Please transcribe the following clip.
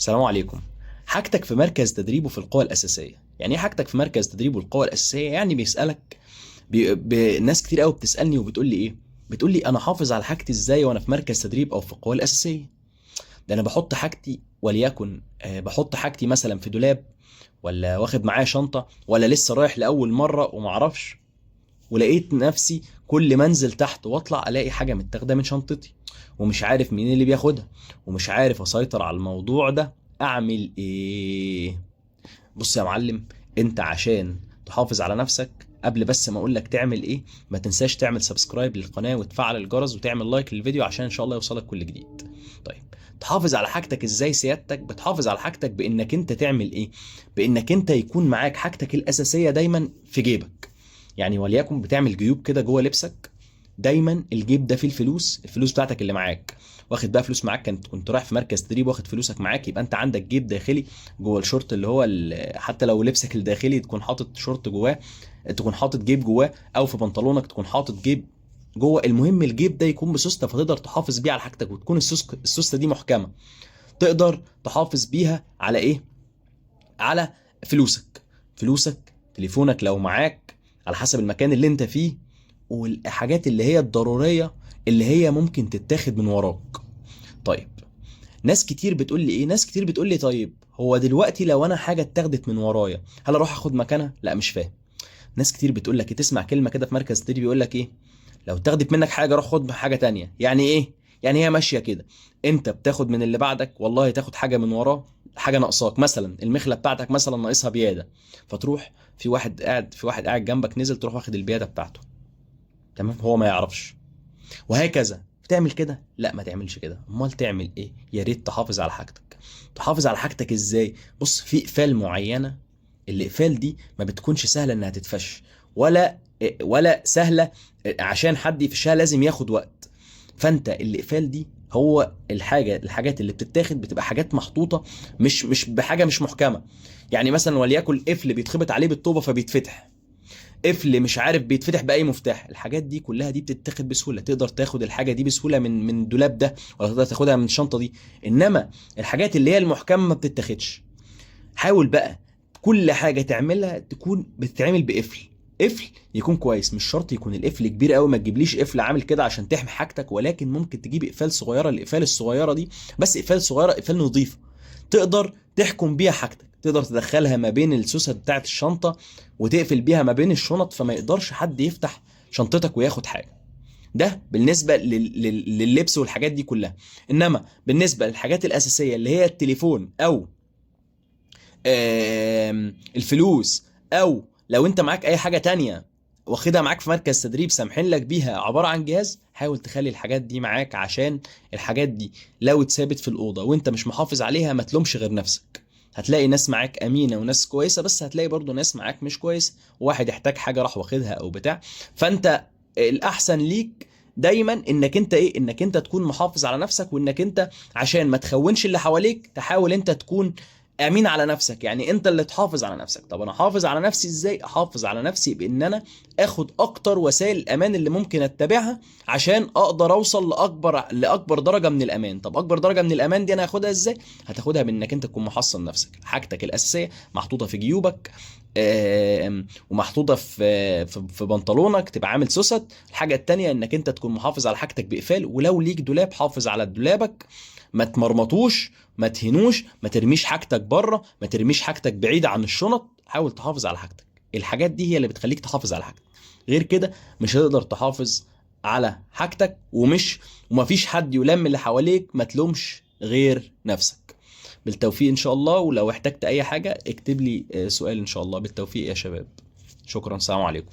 السلام عليكم. حاجتك في مركز تدريب وفي القوى الأساسية. يعني ايه حاجتك في مركز تدريب والقوى الأساسية؟ يعني بيسألك ناس كتير قوي بتسألني وبتقول لي ايه؟ بتقول لي انا حافظ على حاجتي ازاي وانا في مركز تدريب او في القوى الأساسية؟ ده انا بحط حاجتي، وليكن بحط حاجتي مثلا في دولاب، ولا واخد معايا شنطة، ولا لسه رايح لأول مرة ومعرفش، ولقيت نفسي كل ما انزل تحت واطلع الاقي حاجة متاخدة من شنطتي، ومش عارف مين اللي بياخدها، ومش عارف اسيطر على الموضوع ده. اعمل ايه؟ بص يا معلم، انت عشان تحافظ على نفسك، قبل بس ما اقول لك تعمل ايه، ما تنساش تعمل سبسكرايب للقناة وتفعل الجرس وتعمل لايك للفيديو عشان ان شاء الله يوصلك كل جديد. طيب، تحافظ على حاجتك ازاي سيادتك؟ بتحافظ على حاجتك بانك انت تعمل ايه؟ بانك انت يكون معاك حاجتك الاساسية دايما في جيبك. يعني وليكن بتعمل جيوب كده جوه لبسك، دايما الجيب ده فيه الفلوس بتاعتك اللي معاك. واخد بقى فلوس معاك، كنت رايح في مركز تدريب واخد فلوسك معاك، يبقى انت عندك جيب داخلي جوه الشورت، اللي هو حتى لو لبسك الداخلي تكون حاطط شورت جواه، تكون حاطط جيب جواه، او في بنطلونك تكون حاطط جيب جوه. المهم الجيب ده يكون بسوسته، فتقدر تحافظ بيه على حاجتك، وتكون السوسته دي محكمه، تقدر تحافظ بيها على ايه؟ على فلوسك، تليفونك لو معاك، على حسب المكان اللي انت فيه، والحاجات اللي هي الضرورية اللي هي ممكن تتاخد من وراك. طيب، ناس كتير بتقول لي ايه؟ ناس كتير بتقول لي طيب هو دلوقتي لو انا حاجة اتاخدت من ورايا، هل اروح اخد مكانها؟ لا، مش فاهم. ناس كتير بتقول لك، تسمع كلمة كده في مركز تدريب يقول لك ايه؟ لو اتاخدت منك حاجة روح خد حاجة تانية. يعني ايه؟ يعني هي ماشية كده، انت بتاخد من اللي بعدك، والله تاخد حاجة من وراه، حاجة ناقصاك، مثلا المخلة بتاعتك مثلا ناقصها بيادة، فتروح في واحد قاعد جنبك نزل، تروح واخد البيادة بتاعته، تمام، هو ما يعرفش. وهكذا بتعمل كده؟ لا، ما تعملش كده. امال تعمل ايه؟ يا ريت تحافظ على حاجتك. تحافظ على حاجتك ازاي؟ بص، في اقفال معينه، الاقفال دي ما بتكونش سهله انها تتفش، ولا سهله، عشان حد يفشها لازم ياخد وقت. فانت الاقفال دي هو الحاجات اللي بتتاخد بتبقى حاجات محطوطه، مش بحاجه مش محكمه. يعني مثلا وليكن قفل بيتخبط عليه بالطوبه فبيتفتح، قفل مش عارف بيتفتح باي مفتاح. الحاجات دي كلها دي بتتاخد بسهوله، تقدر تاخد الحاجه دي بسهوله من الدولاب ده، ولا تقدر تاخدها من الشنطه دي. انما الحاجات اللي هي المحكمه ما بتتاخدش. حاول بقى كل حاجه تعملها تكون بتتعمل قفل يكون كويس. مش شرط يكون القفل كبير قوي، ما تجيبليش قفل عامل كده عشان تحمي حاجتك، ولكن ممكن تجيب اقفال صغيره. الاقفال الصغيره دي بس اقفال صغيره، اقفال نظيفه، تقدر تحكم بيها حاجتك، تقدر تدخلها ما بين السوست بتاعت الشنطه، وتقفل بيها ما بين الشنط، فما يقدرش حد يفتح شنطتك وياخد حاجه. ده بالنسبه لللبس والحاجات دي كلها. انما بالنسبه للحاجات الاساسيه اللي هي التليفون، او الفلوس، او لو انت معاك اي حاجه تانية واخدها معاك في مركز تدريب سامحين لك بيها عباره عن جهاز، حاول تخلي الحاجات دي معاك، عشان الحاجات دي لو اتثابت في الاوضه وانت مش محافظ عليها ما تلومش غير نفسك. هتلاقي ناس معاك امينه وناس كويسه، بس هتلاقي برضو ناس معاك مش كويس، وواحد يحتاج حاجه راح واخدها او بتاع. فانت الاحسن ليك دايما انك انت ايه؟ انك انت تكون محافظ على نفسك، وانك انت عشان ما تخونش اللي حواليك تحاول انت تكون امين على نفسك. يعني انت اللي تحافظ على نفسك. طب انا احافظ على نفسي ازاي؟ احافظ على نفسي بان انا اخد اكتر وسائل الامان اللي ممكن اتبعها، عشان اقدر اوصل لاكبر درجه من الامان. طب اكبر درجه من الامان دي انا هاخدها ازاي؟ هتاخدها بانك انت تكون محصن نفسك، حاجتك الاساسيه محطوطه في جيوبك، ومحطوطه في بنطلونك، تبقى عامل سوست. الحاجه التانيه انك انت تكون محافظ على حاجتك باقفال، ولو ليك دولاب حافظ على دولابك، ما تمرمطوش، ما تهنوش، ما ترميش حاجتك بره، ما ترميش حاجتك بعيدة عن الشنط. حاول تحافظ على حاجتك. الحاجات دي هي اللي بتخليك تحافظ على حاجتك. غير كده مش هتقدر تحافظ على حاجتك، ومفيش حد يلام اللي حواليك، ما تلومش غير نفسك. بالتوفيق ان شاء الله. ولو احتجت اي حاجة اكتب لي سؤال ان شاء الله. بالتوفيق يا شباب. شكرا، سلام عليكم.